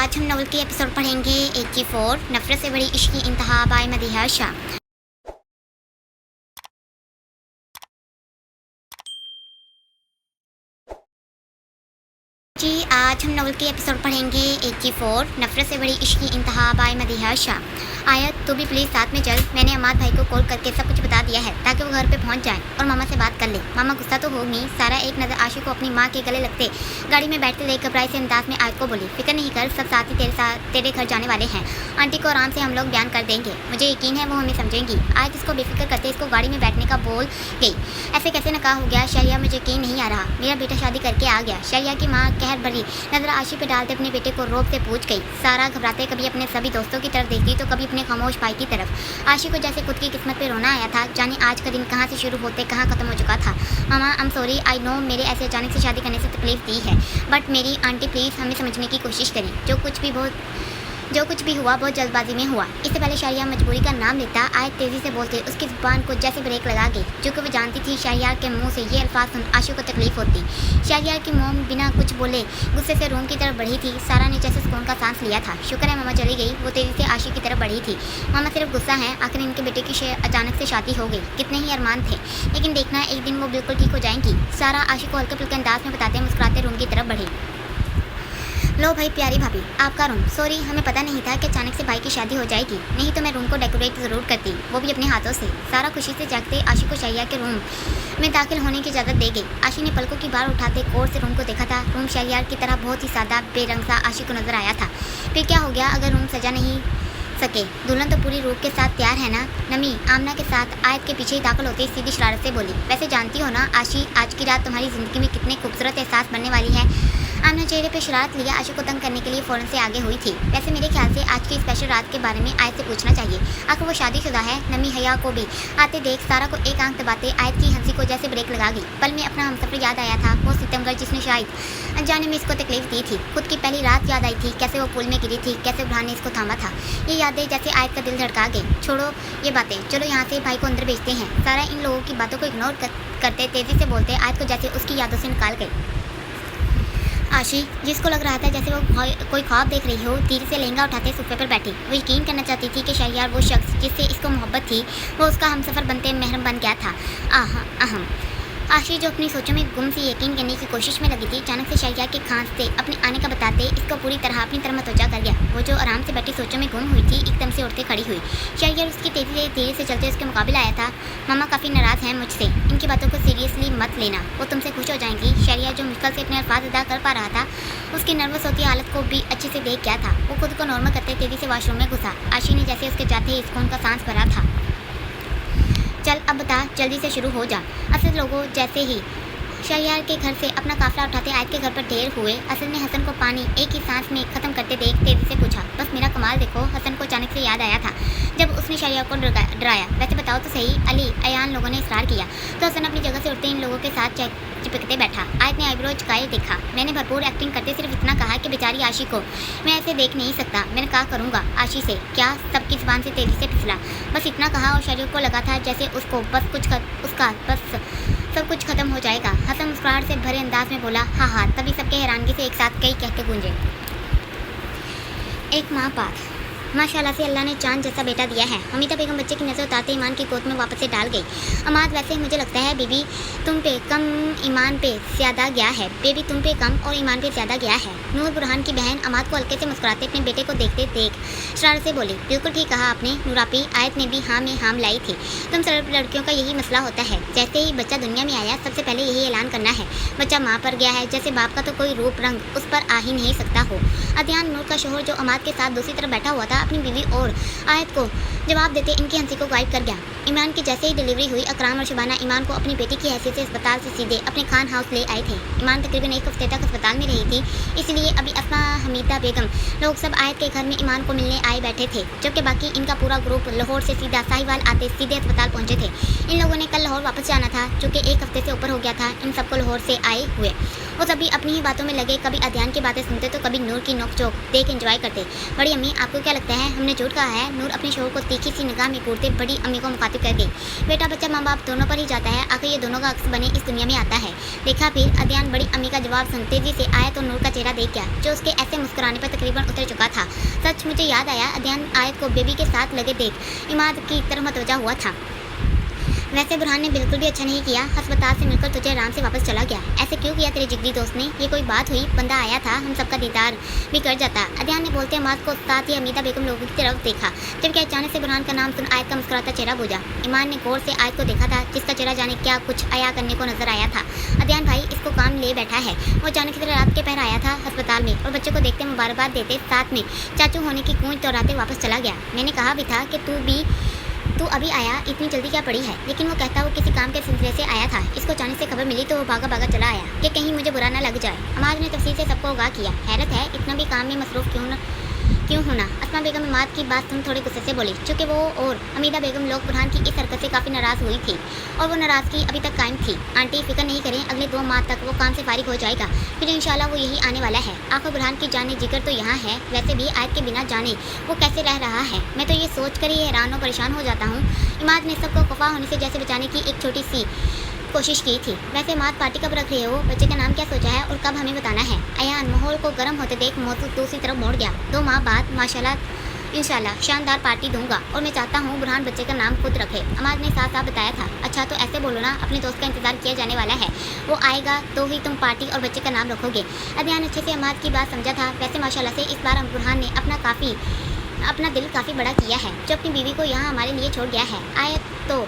आज हम नॉवल के एपिसोड पढ़ेंगे 84 नफरत से बड़ी इश्क की इंतहा बाय मदीहा शाह। जी आज हम नॉवल के एपिसोड पढ़ेंगे 84 नफरत से बड़ी इश्क की इंतहा बाय मदीहा शाह। आयत तू भी प्लीज़ साथ में चल। मैंने अमाद भाई को कॉल करके सब कुछ बता दिया है ताकि वो घर पे पहुंच जाए और मामा से बात कर ले। मामा गुस्सा तो होगी। सारा एक नज़र आशिक को अपनी माँ के गले लगते गाड़ी में बैठते देख घबराई से अंदाज में आयत को बोली, फिक्र नहीं कर, सब साथी तेरे घर जाने वाले हैं। आंटी को आराम से हम लोग बयान कर देंगे, मुझे यकीन है वो हमें समझेंगी। आयत इसको बेफिक्र करते इसको गाड़ी में बैठने का बोल गई। ऐसे कैसे नकाह हो गया शरिया, मुझे यकीन नहीं आ रहा। मेरा बेटा शादी करके आ गया। शरिया की माँ कहर भरी नजर आशी पे डालते अपने बेटे को रोक से पूछ गई। सारा घबराते कभी अपने सभी दोस्तों की तरफ देखती तो कभी अपने खामोश भाई की तरफ। आशी को जैसे खुद की किस्मत पे रोना आया था, जाने आज का दिन कहाँ से शुरू होते कहाँ खत्म हो चुका था। मामा I am sorry, I know मेरे ऐसे अचानक से शादी करने से तकलीफ दी है, बट मेरी आंटी प्लीज़ हमें समझने की कोशिश करें। जो कुछ भी हुआ बहुत जल्दबाजी में हुआ। इससे पहले शरिया मजबूरी का नाम लेता आयत तेज़ी से बोलते उसकी ज़ुबान को जैसे ब्रेक लगा गई, जो कि वो जानती थी शरिया के मुंह से ये अल्फाज सुन आशु को तकलीफ होती। शरिया की मोम बिना कुछ बोले गुस्से से रूम की तरफ बढ़ी थी। सारा ने जैसे सुकून का सांस लिया था। शुक्र है मामा चली गई। वो तेज़ी से आशु की तरफ बढ़ी थी। मामा सिर्फ गुस्सा है, आखिर इनके बेटे की अचानक से शादी हो गई। कितने ही अरमान थे, लेकिन देखना एक दिन वो बिल्कुल ठीक हो जाएंगी। सारा आशु को हल्के फुल्के अंदाज में बताते मुस्कुराते रूम की तरफ बढ़ी। लो भाई प्यारी भाभी, आपका रूम। सॉरी हमें पता नहीं था कि अचानक से भाई की शादी हो जाएगी, नहीं तो मैं रूम को डेकोरेट ज़रूर करती, वो भी अपने हाथों से। सारा खुशी से जागते आशी को शरिया के रूम में दाखिल होने की इजाज़त दे गई। आशी ने पलकों की बार उठाते गौर से रूम को देखा था। रूम शरिया की तरह बहुत ही सादा बेरंग सा आशी को नजर आया था। फिर क्या हो गया अगर रूम सजा नहीं सके? दुल्हन तो पूरी रूप के साथ तैयार है ना? नमी आमना के साथ आयत के पीछे ही दाखिल होते सीधी शरारत से बोली, वैसे जानती हो ना आशी, आज की रात तुम्हारी ज़िंदगी में कितने खूबसूरत एहसास बनने वाली है। आमना चेहरे पे शरारत लिया आशु को तंग करने के लिए फ़ौरन से आगे हुई थी। वैसे मेरे ख्याल से आज की स्पेशल रात के बारे में आयत से पूछना चाहिए, आखिर वो शादीशुदा है। नमी हया को भी आते देख सारा को एक आंख दबाते आयत की हंसी को जैसे ब्रेक लगा गई। पल में अपना हमसफर याद आया था, वो सितमगर जिसने शायद अनजाने में इसको तकलीफ दी थी। खुद की पहली रात याद आई थी, कैसे वो पुल में गिरी थी, कैसे बुरहान ने इसको थामा था। ये यादें जैसे आयत का दिल धड़का गई। छोड़ो ये बातें, चलो यहाँ से भाई को अंदर भेजते हैं। सारा इन लोगों की बातों को इग्नोर करते तेज़ी से बोलते आयत को जैसे उसकी यादों से निकाल गई। आशी, जिसको लग रहा था जैसे वो कोई ख्वाब देख रही हो, धीरे से लहंगा उठाते सोफे पर बैठी। वो यकीन करना चाहती थी कि शरियार वो शख्स जिससे इसको मोहब्बत थी वो उसका हमसफ़र बनते महरम बन गया था। अहम आशी जो अपनी सोचों में गुम सी यकीन करने की कोशिश में लगी थी, अचानक से शरिया के खांसते अपने आने का बताते इसको पूरी तरह अपनी तरफ मतवजा कर गया। वो जो आराम से बैठी सोचों में गुम हुई थी एकदम से उठते खड़ी हुई। शरिया उसकी धीरे से चलते उसके मुकाबले आया था। मामा काफ़ी नाराज़ हैं मुझसे, इनकी बातों को सीरियसली मत लेना, वो तुमसे खुश हो जाएंगी। शरिया जो मुश्किल से अपने अल्फाज अदा कर पा रहा था, उसकी नर्वस होती हालत को भी अच्छे से देख गया था। वो खुद को नॉर्मल करते तेज़ी से वॉशरूम में घुसा। आशी ने जैसे उसके जाते ही सुकून का सांस भरा था। चल अब बता, जल्दी से शुरू हो जा। असल लोगों जैसे ही शरियार के घर से अपना काफिला उठाते आयत के घर पर ढेर हुए। असल ने हसन को पानी एक ही सांस में ख़त्म करते देख तेज़ी से पूछा, बस मेरा कमाल देखो। हसन को अचानक से याद आया था जब उसने शरिया को डराया। वैसे बताओ तो सही, अली अयान लोगों ने इसरार किया तो हसन अपनी जगह से उठते इन लोगों के साथ चिपकते बैठा। आयत ने आईब्रो झुकाए देखा। मैंने भरपूर एक्टिंग करते सिर्फ इतना कहा कि बेचारी आशी को मैं ऐसे देख नहीं सकता। मैंने कहा करूँगा आशी से, क्या सबकी ज़ुबान से तेज़ी से फिसला। बस इतना कहा और शरिया को लगा था जैसे उसको बस सब कुछ खत्म हो जाएगा। हसन मुस्कुराहट से भरे अंदाज में बोला, हाँ। तभी सबके हैरानगी से एक साथ कई कहते गूंजे, एक माँ बात। माशाल्लाह से अल्लाह ने चांद जैसा बेटा दिया है। अमिता बेगम बच्चे की नज़र उतारते ईमान की गोद में वापस से डाल गई। अमाद वैसे मुझे लगता है बीबी तुम पे कम ईमान पे ज़्यादा गया है। बेबी तुम पे कम और ईमान पे ज़्यादा गया है। नूर बुरहान की बहन अमाद को हल्के से मुस्कुराते अपने बेटे को देखते देख शरारत से बोली, बिल्कुल ठीक कहा आपने नूरापी। आयत ने भी हाँ में हाँ लाई थी। तुम सब लड़कियों का यही मसला होता है, जैसे ही बच्चा दुनिया में आया सबसे पहले यही ऐलान करना है बच्चा माँ पर गया है, जैसे बाप का तो कोई रूप रंग उस पर आ ही नहीं सकता हो। अदयान नूर का शोहर जो अमाद के साथ दूसरी तरफ बैठा हुआ था, अपनी बीवी और आयत को जवाब देते इनकी हंसी को गायब कर गया। इमरान की जैसे ही डिलीवरी हुई, अकराम और शबाना ईमान को अपनी बेटी की हैसियत से अस्पताल से सीधे अपने खान हाउस ले आए थे। ईमान तकरीबन एक हफ्ते तक अस्पताल में रही थी, इसलिए अभी अस्मा हमीदा बेगम लोग सब आयत के घर में ईमान को मिलने आए बैठे थे, जबकि बाकी इनका पूरा ग्रुप लाहौर से सीधा साहिवाल आते सीधे अस्पताल पहुंचे थे। इन लोगों ने कल लाहौर वापस जाना था, चूँकि एक हफ्ते से ऊपर हो गया था इन सबको लाहौर से आए हुए। वो सभी अपनी ही बातों में लगे, कभी अध्ययन की बातें सुनते तो कभी नूर की नोक चोक देख एंजॉय करते। बड़ी अम्मी आपको क्या लगता लगता है हमने झूठ कहा है। नूर अपने शोहर को तीखी सी निगाह में घूरते बड़ी अम्मी को मुखातिब कर गई। बेटा बच्चा माँ बाप दोनों पर ही जाता है, आखिर ये दोनों का अक्स बने इस दुनिया में आता है। देखा फिर अध्ययन बड़ी अम्मी का जवाब सुन तेजी से आया तो नूर का चेहरा देख गया जो उसके ऐसे मुस्कुराने पर तकरीबन उतर चुका था। सच मुझे याद आया, अध्ययन आयत को बेबी के साथ लगे देख इमाद की तरफ मतवजा हुआ था। वैसे बुरहान ने बिल्कुल भी अच्छा नहीं किया, अस्पताल से मिलकर तुझे आराम से वापस चला गया। ऐसे क्यों किया तेरे जिगरी दोस्त ने? ये कोई बात हुई? बंदा आया था, हम सबका दीदार भी कर जाता। अध्ययन ने बोलते इमाद को साथ ही हमीदा बेगम लोगों की तरफ देखा, जबकि अचानक से बुरहान का नाम सुन आयत का मुस्कुराता चेहरा बुझा। ईमान ने गौर से आयत को देखा था, जिसका चेहरा जाने क्या कुछ अया करने को नजर आया था। अध्ययन भाई इसको काम ले बैठा है। वो अचानक की तरह रात के पहर आया था अस्पताल में और बच्चे को देखते मुबारकबाद देते साथ में चाचू होने की गूंज दोहराते वापस चला गया। मैंने कहा भी था कि तू अभी आया, इतनी जल्दी क्या पड़ी है? लेकिन वो कहता वो किसी काम के सिलसिले से आया था। इसको अचानक से खबर मिली तो वो भागा भागा चला आया कि कहीं मुझे बुरा ना लग जाए। अमाद ने तफसील से सबको आगाह किया। हैरत है इतना भी काम में मसरूफ क्यों होना। अस्मा बेगम इमाद की बात सुन थोड़े गुस्से से बोली, चूँकि वो और हमीदा बेगम लोग बुरहान की इस हरकत से काफ़ी नाराज़ हुई थी और वो नाराज़गी अभी तक कायम थी। आंटी फिक्र नहीं करें, अगले 2 माह तक वो काम से फारिग हो जाएगा, फिर इंशाल्लाह वो यही आने वाला है। आखिर बुरहान की जाने जिक्र तो यहाँ है, वैसे भी आयत के बिना जाने वो कैसे रह रहा है। मैं तो ये सोच कर ही हैरान और परेशान हो जाता हूँ। इमाद ने सबको खफा होने से जैसे बचाने की एक छोटी सी कोशिश की थी। वैसे मात पार्टी कब रख रहे हो? बच्चे का नाम क्या सोचा है और कब हमें बताना है? अयान माहौल को गर्म होते देख मौजूद दूसरी तरफ मोड़ गया। 2 माह बाद माशाल्लाह इंशाल्लाह शानदार पार्टी दूंगा और मैं चाहता हूँ बुरहान बच्चे का नाम खुद रखे। अमाद ने साफ साफ बताया था। अच्छा तो ऐसे बोलो ना, अपने दोस्त का इंतजार किया जाने वाला है, वो आएगा तो ही तुम पार्टी और बच्चे का नाम रखोगे। अध्ययन अच्छे से अमाद की बात समझा था। वैसे माशाल्लाह से इस बार बुरहान ने अपना दिल काफ़ी बड़ा किया है जो अपनी बीवी को यहाँ हमारे लिए छोड़ गया है। आयत तो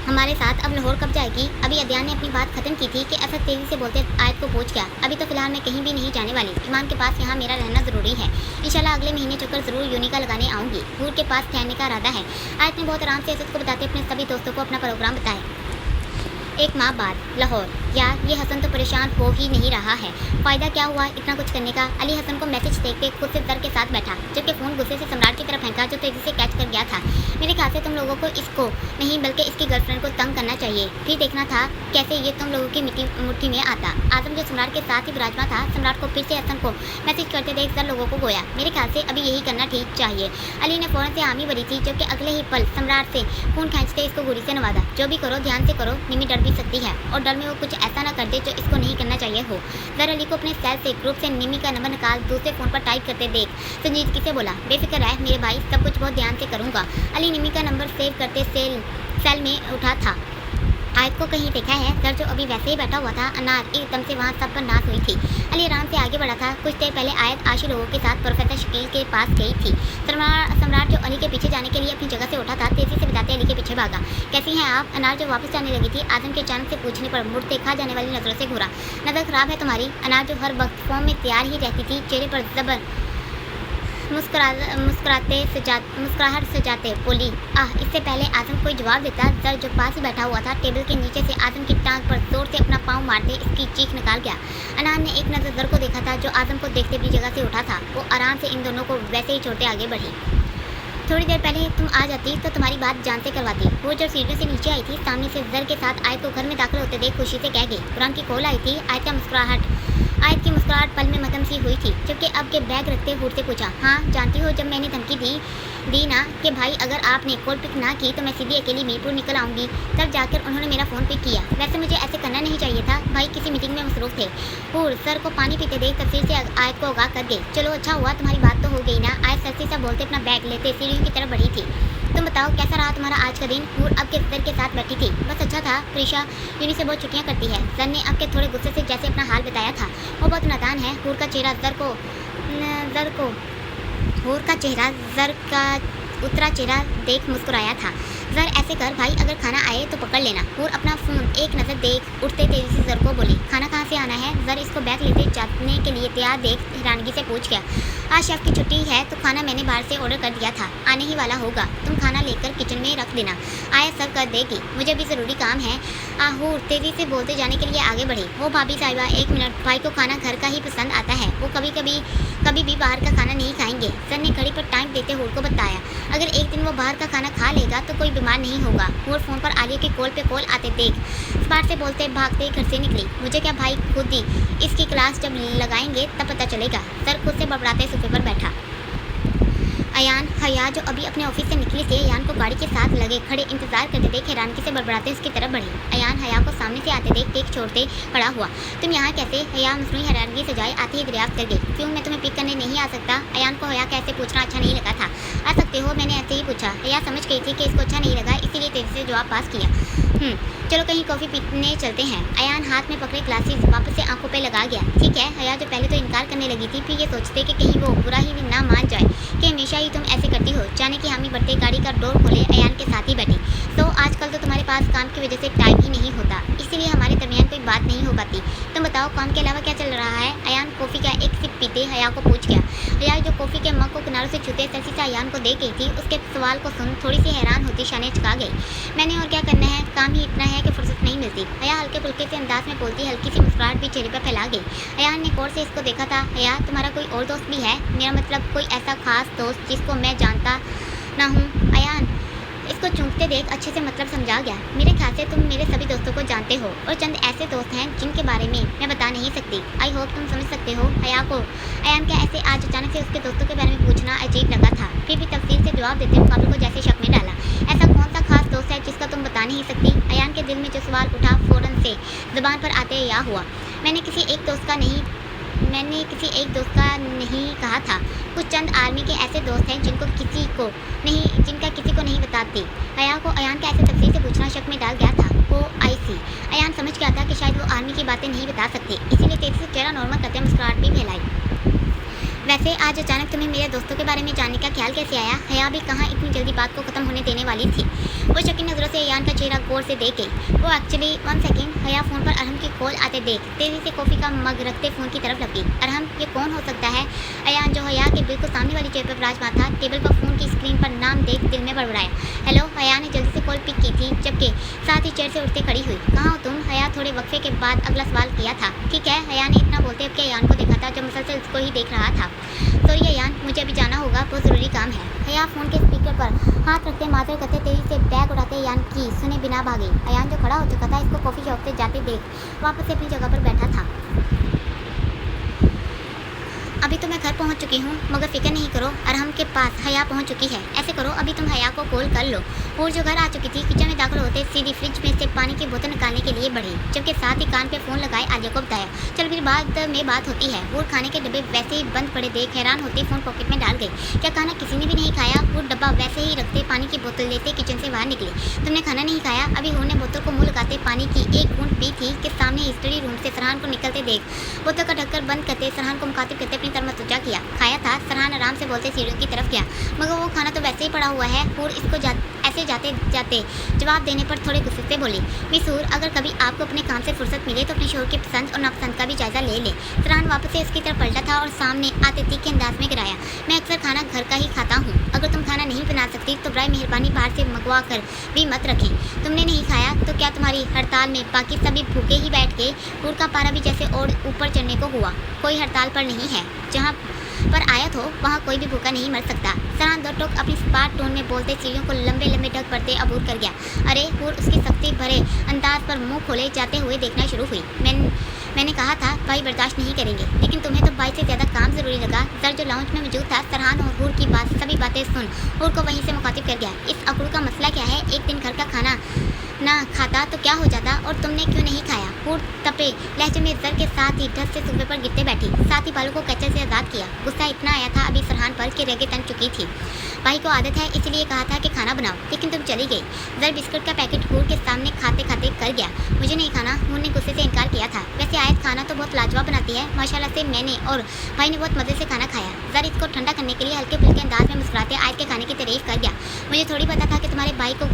हमारे साथ अब लाहौर कब जाएगी? अभी अध्ययन ने अपनी बात खत्म की थी कि असद तेजी से बोलते आयत को पूछ गया। अभी तो फिलहाल मैं कहीं भी नहीं जाने वाली, ईमान के पास यहाँ मेरा रहना ज़रूरी है। इंशाल्लाह अगले महीने चक्कर ज़रूर यूनिका लगाने आऊँगी। हूर के पास ठहरने का इरादा है। आयत ने बहुत आराम से असद को बताते अपने सभी दोस्तों को अपना प्रोग्राम बताया। 1 माह बाद लाहौर। यार ये हसन तो परेशान हो ही नहीं रहा है, फ़ायदा क्या हुआ इतना कुछ करने का? अली हसन को मैसेज देखते खुद से दर के साथ बैठा, जबकि फ़ोन गुस्से से सम्राट की तरफ फेंका जो तेज़ी से कैच कर गया था। मेरे ख्याल से तुम लोगों को इसको नहीं बल्कि इसकी गर्लफ्रेंड को तंग करना चाहिए, फिर देखना था कैसे ये तुम लोगों की मुट्ठी में आता। आजम जो सम्राट के साथ ही विराजमान था, सम्राट को फिर से हसन को मैसेज करते देख दर लोगों को गोया। मेरे ख्याल से अभी यही करना ठीक चाहिए। अली ने फ़ौरन से हामी भरी थी, जबकि अगले ही पल सम्राट से फ़ोन खींचते इसको गोली से नवाजा। जो भी करो ध्यान से करो, निमी डर भी सकती है और डर में वो कुछ ऐसा ना कर दे जो इसको नहीं करना चाहिए हो। जर अली को अपने सेल से ग्रुप से निमी का नंबर निकाल दूसरे फ़ोन पर टाइप करते देख संजीदगी से बोला, बेफिक्र रह मेरे भाई, सब कुछ बहुत ध्यान से करूँगा। अली निमी का नंबर सेव करते सेल में उठा था। आयत को कहीं देखा है? सर जो अभी वैसे ही बैठा हुआ था, अनार एकदम से वहाँ सब पर नाश हुई थी। अली आराम से आगे बढ़ा था। कुछ देर पहले आयत आशी लोगों के साथ प्रोफेसर शकील के पास गई थी। सम्राट जो अली के पीछे जाने के लिए अपनी जगह से उठा था, तेज़ी से बताते अली के पीछे भागा। कैसी हैं आप? अनार जो वापस जाने लगी थी, आजम के अचानक से पूछने पर मुड़ देखा जाने वाली नज़रों से घूरा। नज़र ख़राब है तुम्हारी? अनार जो हर वक्त फॉर्म में तैयार ही रहती थी, चेहरे पर जबर मुस्कुराहट सजाते बोली। इससे पहले आजम कोई जवाब देता, जर जो पास ही बैठा हुआ था टेबल के नीचे से आजम की टांग पर जोर से अपना पाँव मारते इसकी चीख निकाल गया। अनार ने एक नज़र जर को देखा था जो आजम को देखते अपनी जगह से उठा था। वो आराम से इन दोनों को वैसे ही छोड़ते आगे बढ़ी। थोड़ी देर पहले तुम आ जाती तो तुम्हारी बात जानते करवाती। वो जब सीढ़ियों से नीचे आई थी, सामने से जर के साथ आयत को घर में दाखिल होते देख खुशी से कह गई। कुरान की कॉल आई थी। आयत की मुस्कुराहट पल में मदम सी हुई थी, जबकि अब के बैग रखते हूर से पूछा, हाँ जानती हो जब मैंने धमकी दी ना कि भाई अगर आपने कॉल पिक ना की तो मैं सीधी अकेली मीरपुर निकल आऊँगी, तब जाकर उन्होंने मेरा फ़ोन पिक किया। वैसे मुझे ऐसे करना नहीं चाहिए था, भाई किसी मीटिंग में मसरूफ़ थे। हूर सर को पानी पीते देख तफसील से आयत को आगाह कर गई। चलो अच्छा हुआ तुम्हारी बात तो हो गई ना। आयत सस्ती सा बोलते अपना बैग लेते सीढ़ियों की तरफ बढ़ी थी। तुम बताओ कैसा रहा तुम्हारा आज का दिन? हूर अब के सर के साथ बैठी थी। बस अच्छा था, प्रीशा यूनी से बहुत छुट्टियाँ करती है। सर ने अब के थोड़े गुस्से से जैसे अपना हाल बताया था। वो बहुत नादान है। हूर का चेहरा जर का उतरा चेहरा देख मुस्कुराया था। जर ऐसे कर भाई, अगर खाना आए तो पकड़ लेना। हूर अपना फ़ोन एक नज़र देख उठते तेज़ी से जर को बोली, खाना कहाँ से आना है? जर इसको बैग लेते जाने के लिए तैयार देख हैरानगी से पूछ गया। आज शेफ़ की छुट्टी है तो खाना मैंने बाहर से ऑर्डर कर दिया था, आने ही वाला होगा। तुम खाना लेकर किचन में रख देना, आया सर्व कर देगी, मुझे भी ज़रूरी काम है। हूर तेज़ी से बोलते जाने के लिए आगे बढ़ी। वो भाभी साहिबा 1 मिनट, भाई को खाना घर का ही पसंद आता है, वो कभी भी बाहर का खाना नहीं खाएंगे। सर ने घड़ी पर टाइम देते हूर को बताया, अगर एक दिन वो बाहर का खाना खा लेगा तो कोई बीमार नहीं होगा। हूर फ़ोन पर आलिया की कॉल पे कॉल आते देख स्मार्ट से बोलते भागते घर से निकली। मुझे क्या भाई, खुद ही इसकी क्लास जब लगाएंगे तब पता चलेगा। सर खुद से बबड़ाते सोफे पर बैठा। अयान हया जो अभी अपने ऑफिस से निकली थी अयान को गाड़ी के साथ लगे खड़े इंतजार करते देख हैरानगी से बड़बड़ाते उसकी तरफ बढ़ी। अयान हया को सामने से आते देख टेक छोड़ते खड़ा हुआ। तुम यहाँ कैसे? हया मसनूई हैरानगी से जाए आती ही दरियाफ्त कर गई। क्यों, मैं तुम्हें पिक करने नहीं आ सकता? अयान को हया कैसे पूछना अच्छा नहीं लगा था। आ सकते हो, मैंने ऐसे ही पूछा। हया समझ गई थी कि इसको अच्छा नहीं लगा, इसीलिए तेजी से जवाब पास किया। चलो कहीं कॉफ़ी पीने चलते हैं। अयान हाथ में पकड़े ग्लासेस वापस से आंखों पे लगा गया। ठीक है। हया जो पहले तो इनकार करने लगी थी, फिर ये सोचते कि कहीं वो बुरा ही ना मान जाए कि हमेशा ही तुम ऐसे करती हो। जाने की हामी बढ़ते गाड़ी का डोर खोले अयान के साथ ही बैठी। तो आजकल तो तुम्हारे पास काम की वजह से टाइम ही नहीं होता, इसीलिए हमारे दरमियान कोई बात नहीं हो पाती। तुम बताओ काम के अलावा क्या चल रहा है? अयान कॉफ़ी का एक सिप पीते हया को पूछ गया। हया जो कॉफ़ी के मग को किनारों से छूते तरसी से अयान को देख गई थी, उसके सवाल को सुन थोड़ी सी हैरान होती शाने चुका गई। मैंने और क्या करना है, काम ही इतना है कि फुर्सत नहीं मिलती। हया हल्के फुल्के से अंदाज में बोलती, हल्की सी मुस्कुराहट भी चेहरे पर फैला गई। अयान ने गौर से इसको देखा था। हया तुम्हारा कोई और दोस्त भी है? मेरा मतलब कोई ऐसा खास दोस्त जिसको मैं जानता ना हूँ। अयान इसको चूंकते देख अच्छे से मतलब समझा गया। मेरे ख्याल से तुम मेरे सभी दोस्तों को जानते हो और चंद ऐसे दोस्त हैं जिनके बारे में मैं बता नहीं सकती। आई होप तुम समझ सकते हो हया को। अयान का ऐसे आज अचानक से उसके दोस्तों के बारे में पूछना अजीब लगा था, फिर भी तफसील से जवाब देते मुकाबले को जैसे शक में डाला। ऐसा कौन सा खास दोस्त है जिसका तुम बता नहीं सकती? अयान के दिल में जो सवाल उठा फौरन से जुबान पर आते या हुआ। मैंने किसी एक दोस्त का नहीं कहा था। कुछ चंद आर्मी के ऐसे दोस्त हैं जिनका किसी को नहीं बताती। हया को अयान का ऐसे तफसील से पूछना शक में डाल गया था। वो आई सी। अयान समझ गया था कि शायद वो आर्मी की बातें नहीं बता सकते, इसीलिए तेजी से चेहरा नॉर्मल करते मुस्कुराहट भी फैलाई। वैसे आज अचानक तुम्हें मेरे दोस्तों के बारे में जानने का ख्याल कैसे आया? हया भी कहाँ इतनी जल्दी बात को ख़त्म होने देने वाली थी। वो शकीन नज़रों से अयान का चेहरा गौर से देख गई। वो एक्चुअली 1 सेकेंड। हया फ़ोन पर अरहम की कॉल आते देख तेज़ी से कॉफ़ी का मग रखते फ़ोन की तरफ लगी। अरहम, ये कौन हो सकता है? अयान जो हया के बिल्कुल सामने वाली चेयर पर विराजमान था, टेबल पर फ़ोन की स्क्रीन पर नाम देख दिल में बड़बड़ाया। हेलो। हया ने जल्दी से कॉल पिक की थी, जबकि साथ ही चेयर से उठते खड़ी हुई। कहाँ हो तुम? हया थोड़े वक्फे के बाद अगला सवाल किया था। ठीक है। हया ने इतना बोलते अब के अयान को देखा था जो मुसलसल उसको ही देख रहा था। सॉरी अयान, मुझे अभी जाना होगा, बहुत ज़रूरी काम है। हया फ़ोन के स्पीकर पर हाथ रखते माजर करते तेजी से बैग उठाते अयान की सुने बिना भागी। अयान जो खड़ा हो चुका था इसको कॉफ़ी शॉप से जाते देख वापस से अपनी जगह पर बैठा था। अभी तो मैं घर पहुंच चुकी हूँ, मगर फिक्र नहीं करो, अरहम के पास हया पहुंच चुकी है। ऐसे करो अभी तुम हया को कॉल कर लो। और जो घर आ चुकी थी किचन में दाखिल होते सीधी फ्रिज में से पानी की बोतल निकालने के लिए बढ़ी, जबकि साथ ही कान पे फ़ोन लगाए आलिया को बताया। चल फिर बाद में बात होती है। वो खाने के डब्बे वैसे ही बंद पड़े देख हैरान होते फ़ोन पॉकेट में डाल गई। क्या खाना किसी ने भी नहीं खाया? वो डब्बा वैसे ही रखते पानी की बोतल लेते किचन से बाहर निकले। तुमने खाना नहीं खाया? अभी हूर ने बोतल को मुँह लगाते पानी की एक बूंद पी थी कि सामने स्टडी रूम से सरहान को निकलते देख बोतल का ढक्कन बंद करते सरहान को मुखातिब करते अपनी तरफ मतवज्जा किया। खाया था? सरहान आराम से बोलते सीढ़ियों की तरफ गया। मगर वो खाना तो वैसे ही पड़ा हुआ है। हूर इसको ऐसे जाते जाते जवाब देने पर थोड़े गुस्से से बोली। मिस हूर, अगर कभी आपको अपने काम से फुर्सत मिले तो अपने शोहर की पसंद और नापसंद का भी जायजा ले ले। सरहान वापस से उसकी तरफ पलटा था और सामने आते तीखे अंदाज में गिराया। मैं अक्सर खाना घर का ही खाता हूँ। अगर तुम खाना नहीं बना सकती तो बराए मेहरबानी बाहर से मंगवा कर भी मत रखें। तुमने नहीं खाया तो क्या तुम्हारी हड़ताल में बाकी सभी भूखे ही बैठ गए? हूर का पारा भी जैसे और ऊपर चढ़ने को हुआ। कोई हड़ताल पर नहीं है, जहाँ पर आयत हो वहाँ कोई भी भूखा नहीं मर सकता। सरहान दो टोक अपनी स्पार्ट टोन में बोलते सीढ़ियों को लंबे लंबे ढक पड़ते अबूर कर गया। अरे हूर उसकी सख्ती भरे अंदाज पर मुंह खोले जाते हुए देखना शुरू हुई। मैंने कहा था भाई बर्दाश्त नहीं करेंगे, लेकिन तुम्हें तो भाई से ज़्यादा काम ज़रूरी लगा। सर जो लाउंज में मौजूद था सरहान और हूर की सभी बातें सुन हूर को वहीं से मुखातिब कर गया। इस अकड़ू का मसला क्या है? एक दिन घर का खाना ना खाता तो क्या हो जाता, और तुमने क्यों नहीं खाया? हूर तपे लहजे में जर के साथ ही ढस से सोफे पर गिरते बैठी, साथ ही बालों को कच्चे से आज़ाद किया। गुस्सा इतना आया था अभी सरहान पर कि रेगे तन चुकी थी। भाई को आदत है इसलिए कहा था कि खाना बनाओ, लेकिन तुम चली गई। जर बिस्कुट का पैकेट हूर के सामने खाते खाते कर गया। मुझे नहीं खाना, हूर ने गुस्से से इनकार किया था। वैसे आयत खाना तो बहुत लाजवाब बनाती है माशाल्लाह से। मैंने और भाई ने बहुत मज़े से खाना खाया। जर इसको ठंडा करने के लिए हल्के फुल्के अंदाज में मुस्कुराते आयत के खाने की तारीफ कर गया। मुझे थोड़ी पता था कि तुम्हारे भाई को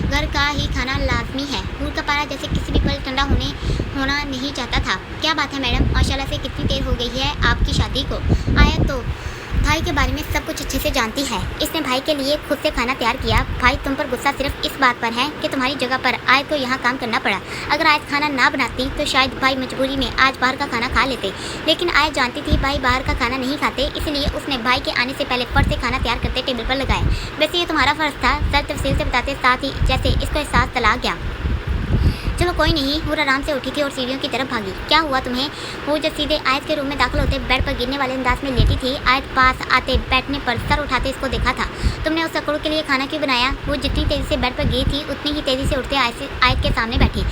घर का ही खाना लाजमी है। हूर का पारा जैसे किसी भी पल ठंडा होना नहीं चाहता था। क्या बात है मैडम, माशाल्लाह से कितनी देर हो गई है आपकी शादी को? आयत तो भाई के बारे में सब कुछ अच्छे से जानती है। इसने भाई के लिए खुद से खाना तैयार किया। भाई तुम पर गुस्सा सिर्फ इस बात पर है कि तुम्हारी जगह पर आयत को यहाँ काम करना पड़ा। अगर आयत खाना ना बनाती तो शायद भाई मजबूरी में आज बाहर का खाना खा लेते, लेकिन आयत जानती थी भाई बाहर का खाना नहीं खाते, इसलिए उसने भाई के आने से पहले फट से खाना तैयार करते टेबल पर लगाया। वैसे ये तुम्हारा फ़र्ज था, सर तफसील से बताते साथ ही जैसे इसको एहसास तला गया। चलो कोई नहीं। हूर आराम से उठी थी और सीढ़ियों की तरफ भागी। क्या हुआ तुम्हें? हूर जब सीधे आयत के रूम में दाखिल होते बेड पर गिरने वाले अंदाज में लेटी थी। आयत पास आते बैठने पर सर उठाते इसको देखा था। तुमने उस अकड़ू के लिए खाना क्यों बनाया? वो जितनी तेजी से बेड पर गिरी थी उतनी ही तेजी से उठते आयत के सामने बैठी।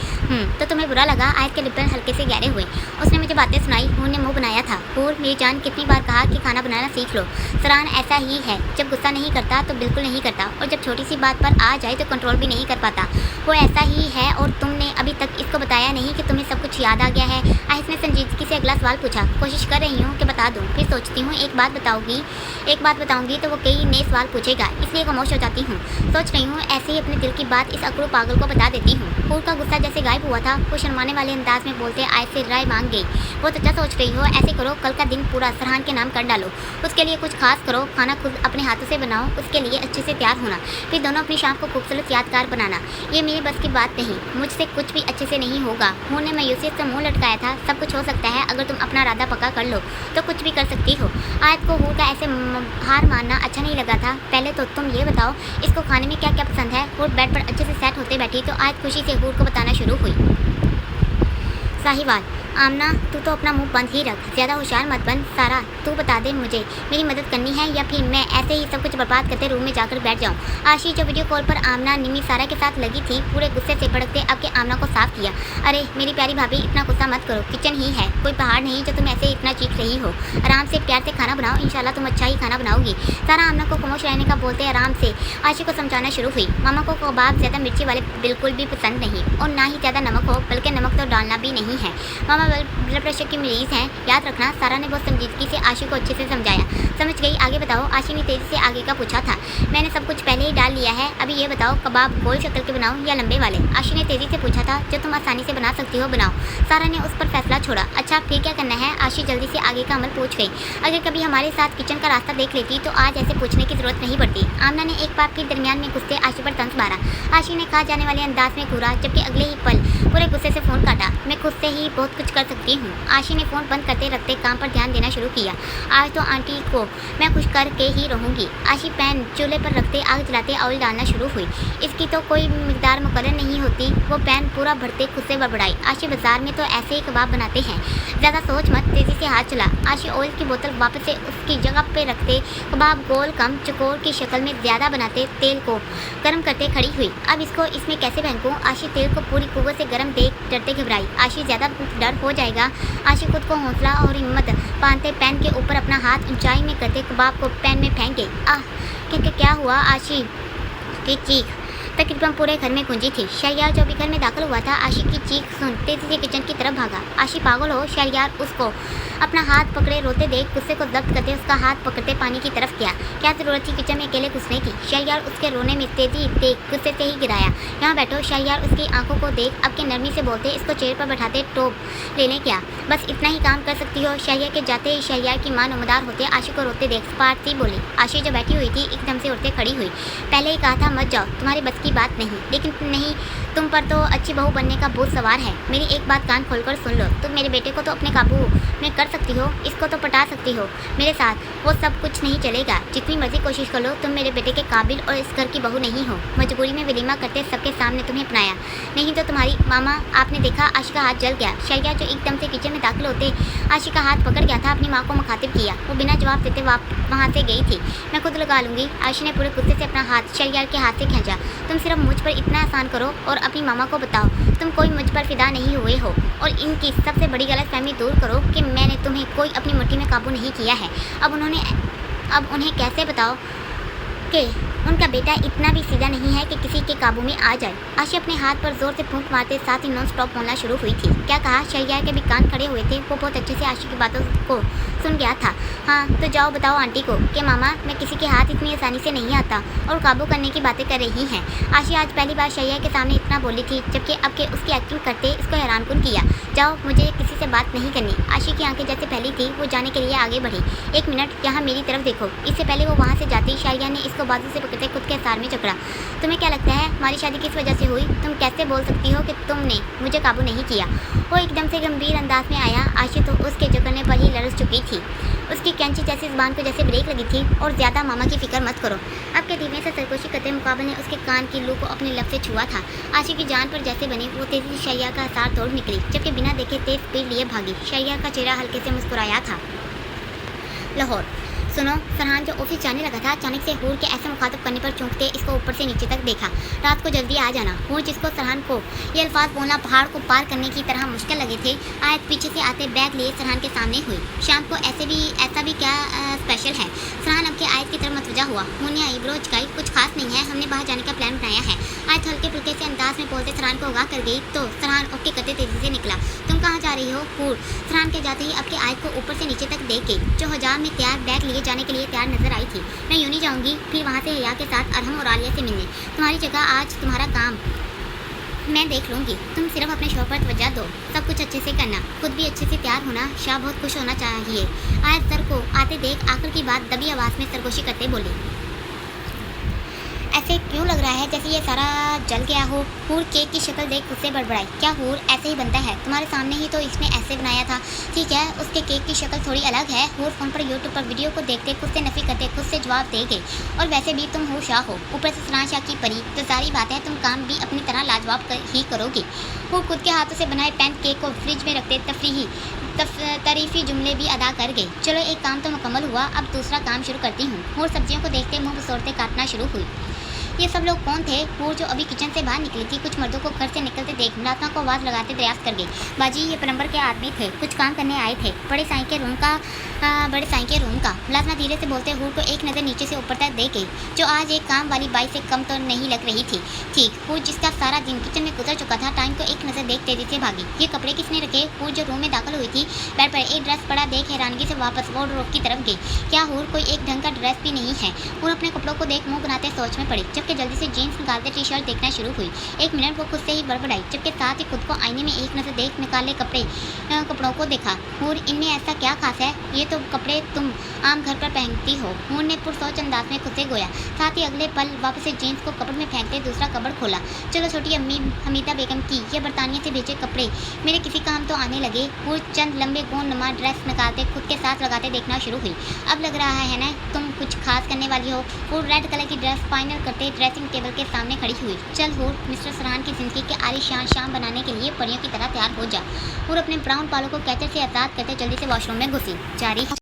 तो तुम्हें बुरा लगा? आयत के लिप्पन हल्के से गहरे हुए। उसने मुझे बातें सुनाई। हूर ने मुंह बनाया था। हूर मेरी जान, कितनी बार कहा कि खाना बनाना सीख लो। फरहान ऐसा ही है, जब गुस्सा नहीं करता तो बिल्कुल नहीं करता, और जब छोटी सी बात पर आ जाए तो कंट्रोल भी नहीं कर पाता। वो ऐसा ही है, और तुमने अभी तक इसको बताया नहीं कि तुम्हें सब कुछ याद आ गया है। आयत ने संजीदगी से अगला सवाल पूछा। कोशिश कर रही हूँ कि बता दूँ, फिर सोचती हूँ एक बात बताऊँगी तो वो कई नए सवाल पूछेगा, इसलिए खामोश हो जाती हूँ। सोच रही हूँ ऐसे ही अपने दिल की बात इस अकड़ू पागल को बता देती हूँ। हूर का गुस्सा जैसे गायब हुआ था। वो शर्माने वाले अंदाज में बोलते आयत से राय मांग गई। बहुत अच्छा सोच रही हो, ऐसे करो कल का दिन पूरा फरहान के नाम कर डालो। उसके लिए कुछ खास करो, खाना खुद अपने हाथों से बनाओ, उसके लिए अच्छे से तैयार होना, फिर दोनों अपनी शाम को खूबसूरत यादगार बनाना। ये मेरी बस की बात नहीं, मुझसे कुछ भी अच्छे से नहीं होगा। हूर ने मायूसियत से मुंह लटकाया था। सब कुछ हो सकता है, अगर तुम अपना इरादा पक्का कर लो तो कुछ भी कर सकती हो। आयत को हूर का ऐसे हार मानना अच्छा नहीं लगा था। पहले तो तुम ये बताओ इसको खाने में क्या क्या पसंद है। हूर बेड पर अच्छे से सेट होते बैठी तो आयत खुशी से हूर को बताना शुरू हुई। साहिवाल, आमना तू तो अपना मुंह बंद ही रख, ज़्यादा होशियार मत बन। सारा तू बता दे मुझे मेरी मदद करनी है या फिर मैं ऐसे ही सब कुछ बर्बाद करते रूम में जाकर बैठ जाऊं। आशी जो वीडियो कॉल पर आमना निमी सारा के साथ लगी थी, पूरे गुस्से से भड़कते अब के आमना को साफ किया। अरे मेरी प्यारी भाभी, इतना गुस्सा मत करो, किचन ही है, कोई पहाड़ नहीं जो तुम ऐसे इतना चीख रही हो। आराम से प्यार से खाना बनाओ, इंशाल्लाह तुम अच्छा ही खाना बनाओगी। सारा आमना को खामोश रहने का बोलते आराम से आशी को समझाना शुरू हुई। मामा को कबाब ज़्यादा मिर्ची वाले बिल्कुल भी पसंद नहीं, और ना ही ज़्यादा नमक हो, बल्कि नमक तो डालना भी नहीं है। मामा ब्लड प्रेशर की मरीज़ हैं, याद रखना। सारा ने बहुत संजीदगी से आशी को अच्छे से समझाया। समझ गई, आगे बताओ। आशी ने तेज़ी से आगे का पूछा था। मैंने सब कुछ पहले ही डाल लिया है, अभी ये बताओ कबाब गोल शक्ल के बनाओ या लंबे वाले? आशी ने तेज़ी से पूछा था। जो तुम आसानी से बना सकती हो बनाओ। सारा ने उस पर फैसला छोड़ा। अच्छा फिर क्या करना है? आशी जल्दी से आगे का अमल पूछ गई। अगर कभी हमारे साथ किचन का रास्ता देख लेती तो आज ऐसे पूछने की जरूरत नहीं पड़ती। आमना ने एक बार फिर दरमियान में घुसते आशी पर तंज मारा। आशी ने कहा जाने वाले अंदाज में घूरा, जबकि अगले ही पल पूरे गुस्से से फ़ोन काटा। मैं खुद से ही बहुत कुछ कर सकती हूँ। आशी ने फ़ोन बंद करते रखते काम पर ध्यान देना शुरू किया। आज तो आंटी को मैं खुश करके ही रहूँगी। आशी पैन चूल्हे पर रखते आग जलाते ऑयल डालना शुरू हुई। इसकी तो कोई मिकदार मुकर्रर नहीं होती। वो पैन पूरा भरते खुद से बड़बड़ाई। आशी बाजार में तो ऐसे ही कबाब बनाते हैं, ज़्यादा सोच मत। तेज़ी से हाथ चला। आशी ऑयल की बोतल वापस से उसकी जगह पे रखते कबाब गोल कम चकोर की शक्ल में ज़्यादा बनाते तेल को गर्म करते खड़ी हुई। अब इसको इसमें कैसे फेंकूँ? आशी तेल को पूरी कुव्वत से गर्म देख डरते घबराई। आशी ज़्यादा डर हो जाएगा। आशी खुद को हौसला और हिम्मत बांधते पैन के ऊपर अपना हाथ ऊंचाई में करते कबाब को पैन में फेंक गई। क्या हुआ? आशी की चीख तकरीबन पूरे घर में गूंजी थी। शहरयार जो भी घर में दाखिल हुआ था, आशी की चीख सुन तेजी से किचन की तरफ भागा। आशी पागल हो? शहरयार उसको अपना हाथ पकड़े रोते देख गुस्से को जब्त करते उसका हाथ पकड़ते पानी की तरफ किया। क्या जरूरत थी किचन में अकेले घुसने की? शहरयार उसके रोने में तेजी देख गुस्से से ही गिराया। यहाँ बैठो। शहरयार उसकी आंखों को देख अब के नरमी से बोलते इसको चेयर पर बैठाते टोप लेने क्या? बस इतना ही काम कर सकती हो? शहरयार के जाते ही शहरयार की मां नुमदार होते आशी को रोते देख पारती बोली। आशी जो बैठी हुई थी एकदम से उठते खड़ी हुई। पहले ही कहा था मत जाओ, तुम्हारी बस की बात नहीं, लेकिन नहीं, तुम पर तो अच्छी बहू बनने का भूत सवार है। मेरी एक बात कान खोलकर सुन लो, तुम मेरे बेटे को तो अपने काबू में कर सकती हो, इसको तो पटा सकती हो मेरे साथ, वो सब कुछ नहीं चलेगा। जितनी मर्जी कोशिश कर लो, तुम मेरे बेटे के काबिल और इस घर की बहू नहीं हो। मजबूरी में वलीमा करते सबके सामने तुम्हें अपनाया, नहीं तो तुम्हारी मामा। आपने देखा आशी का हाथ जल गया। शहरयार जो एकदम से किचन में दाखिल होते आशी का हाथ पकड़ गया था, अपनी माँ को मुखातिब किया। वो बिना जवाब देते वहाँ से गई थी। मैं खुद लगा लूँगी। आशी ने पूरे गुस्से से अपना हाथ शहरयार के हाथ से खींचा। तुम सिर्फ मुझ पर इतना आसान करो और अपनी मामा को बताओ तुम कोई मुझ पर फिदा नहीं हुए हो, और इनकी सबसे बड़ी गलतफहमी दूर करो कि मैंने तुम्हें कोई अपनी मुट्ठी में काबू नहीं किया है। अब उन्हें कैसे बताओ कि उनका बेटा इतना भी सीधा नहीं है कि किसी के काबू में आ जाए। आशी अपने हाथ पर जोर से फूंक मारते साथ ही नॉन स्टॉप बोलना शुरू हुई थी। क्या कहा? शहरयार के भी कान खड़े हुए थे। वो बहुत अच्छे से आशी की बातों को सुन गया था। हाँ तो जाओ बताओ आंटी को कि मामा मैं किसी के हाथ इतनी आसानी से नहीं आता और काबू करने की बातें कर रही हैं। आशी आज पहली बार शहरयार के सामने इतना बोली थी, जबकि अब के उसकी एक्टिंग करते इसको हैरानकुन किया। जाओ, मुझे किसी से बात नहीं करनी। आशी की आंखें जैसे फैली थी, वो जाने के लिए आगे बढ़ी। एक मिनट, यहाँ मेरी तरफ देखो। इससे पहले वो वहाँ से जाती शहरयार ने इसको बाजू से पकड़ से खुद के सार में जकड़ा। तुम्हें क्या लगता है हमारी शादी किस वजह से हुई? तुम कैसे बोल सकती हो कि तुमने मुझे काबू नहीं किया? वो एकदम से गंभीर अंदाज में आया। आशी तो उसके जकड़ने पर ही लड़स चुकी थी। उसकी कैंची जैसी जुबान को जैसे ब्रेक लगी थी। और ज़्यादा मामा की फिक्र मत करो। अब के धीमे से सरगोशी करते मुकाबले ने उसके कान की लू को अपने लब से छुआ था। आशी की जान पर जैसे बनी वो तेजी से शैया का सार तोड़ निकली, जबकि बिना देखे तेज स्पीड लिए भागी। शैया का चेहरा हल्के से मुस्कुराया था। लाहौर। सुनो, फरहान जो ऑफिस जाने लगा था अचानक से हूर के ऐसे मुखातब करने पर चौंकते इसको ऊपर से नीचे तक देखा। रात को जल्दी आ जाना। हूर जिसको सरहान को ये अल्फाज बोलना पहाड़ को पार करने की तरह मुश्किल लगे थे, आयत पीछे से आते बैग लिए सरहान के सामने हुई। शाम को ऐसा भी क्या स्पेशल है? सरहान अब के आयत की तरफ मतवजा हुआ। मुन्ने आईब्रो झुकाई। कुछ खास नहीं है, हमने बाहर जाने का प्लान बनाया है। आयत हल्के फुल्के से अंदाज में बोलते सरहान को आगाह कर गई तो सरहान ओके करते तेजी से निकला। तुम कहाँ जा रही हो? हूर सरहान के जाते ही अब के आयत को ऊपर से नीचे तक देख गई, जो हजाम में तैयार बैग लिए जाने के लिए तैयार नजर आई थी। मैं यूं नहीं जाऊंगी फिर वहाँ से हया के साथ अरहम और आलिया से मिलने। तुम्हारी जगह आज तुम्हारा काम मैं देख लूँगी। तुम सिर्फ अपने शौक पर तवज्जो दो, सब कुछ अच्छे से करना, खुद भी अच्छे से तैयार होना। शाह बहुत खुश होना चाहिए। आयत सर को आते देख आखिर की बात दबी आवाज़ में सरगोशी करते बोली। ऐसे क्यों लग रहा है जैसे ये सारा जल गया हो? हूर केक की शक्ल देख उससे बड़बड़ाई। क्या हूर ऐसे ही बनता है? तुम्हारे सामने ही तो इसने ऐसे बनाया था। ठीक है, उसके केक की शक्ल थोड़ी अलग है। हूर फोन पर यूट्यूब पर वीडियो को देखते खुद से नफी करते खुद से जवाब दे गए। और वैसे भी तुम हो शाह हो, ऊपर से सना शाह की परी, तो सारी बात है तुम काम भी अपनी तरह लाजवाब ही करोगी। हूर खुद के हाथों से बनाए पैन केक को फ्रिज में रखते तारीफी जुमले भी अदा कर गई। चलो एक काम तो मुकम्मल हुआ, अब दूसरा काम शुरू करती हूँ। हूर सब्जियों को देखते मुँह बसोड़ते काटना शुरू हुई। ये सब लोग कौन थे? वो जो अभी किचन से बाहर निकली थी कुछ मर्दों को घर से निकलते देख मुलाजमा को आवाज़ लगाते दरियाफ्त कर गई। बाजी ये प्लम्बर के आदमी थे, कुछ काम करने आए थे बड़े साईं के रूम का। मुलाजमा धीरे से बोलते हूर को एक नज़र नीचे से ऊपर तक दे गई, जो आज एक काम वाली बाई से कम तो नहीं लग रही थी। ठीक, हूर जिसका सारा दिन किचन में गुजर चुका था टाइम को एक नज़र देख तेजी से भागी। ये कपड़े किसने रखे? हूर जो रूम में दाखिल हुई थी बेड पर एक ड्रेस पड़ा देख हैरानगी से वापस वार्डरोब की तरफ गई। क्या हूर कोई एक ढंग का ड्रेस भी नहीं है? हूर अपने कपड़ों को देख मुँह बनाते सोच में पड़ी, जबकि जल्दी से जीन्स निकालते टी शर्ट देखना शुरू हुई। एक मिनट वो खुद से ही बड़बड़ाई, जबकि साथ ही खुद को आईने में एक नज़र देख निकाले कपड़ों को देखा। हूर इनमें ऐसा क्या खास है? ये तो कपड़े तुम आम घर पर पहनती हो। हूर ने पुरसोच अंदाज में खुद से गोया, साथ ही अगले पल वापस से जीन्स को कपड़ में फेंकते दूसरा कपड़ खोला। चलो छोटी अम्मी हमीदा बेगम की ये बरतानिया से भेजे कपड़े मेरे किसी काम तो आने लगे। हूर चंद लंबे गोंद नुमा ड्रेस निकालते खुद के साथ लगाते देखना शुरू हुई। अब लग रहा है ना तुम कुछ खास करने वाली हो। हूर रेड कलर की ड्रेस फाइनल करते ड्रेसिंग टेबल के सामने खड़ी हुई। चल हूर, मिस्टर सरहान की जिंदगी के आलीशान शाम बनाने के लिए परियों की तरह तैयार हो जा। हूर अपने ब्राउन बालों को कैचर से आज़ाद करते जल्दी से वॉशरूम में घुसी। जारी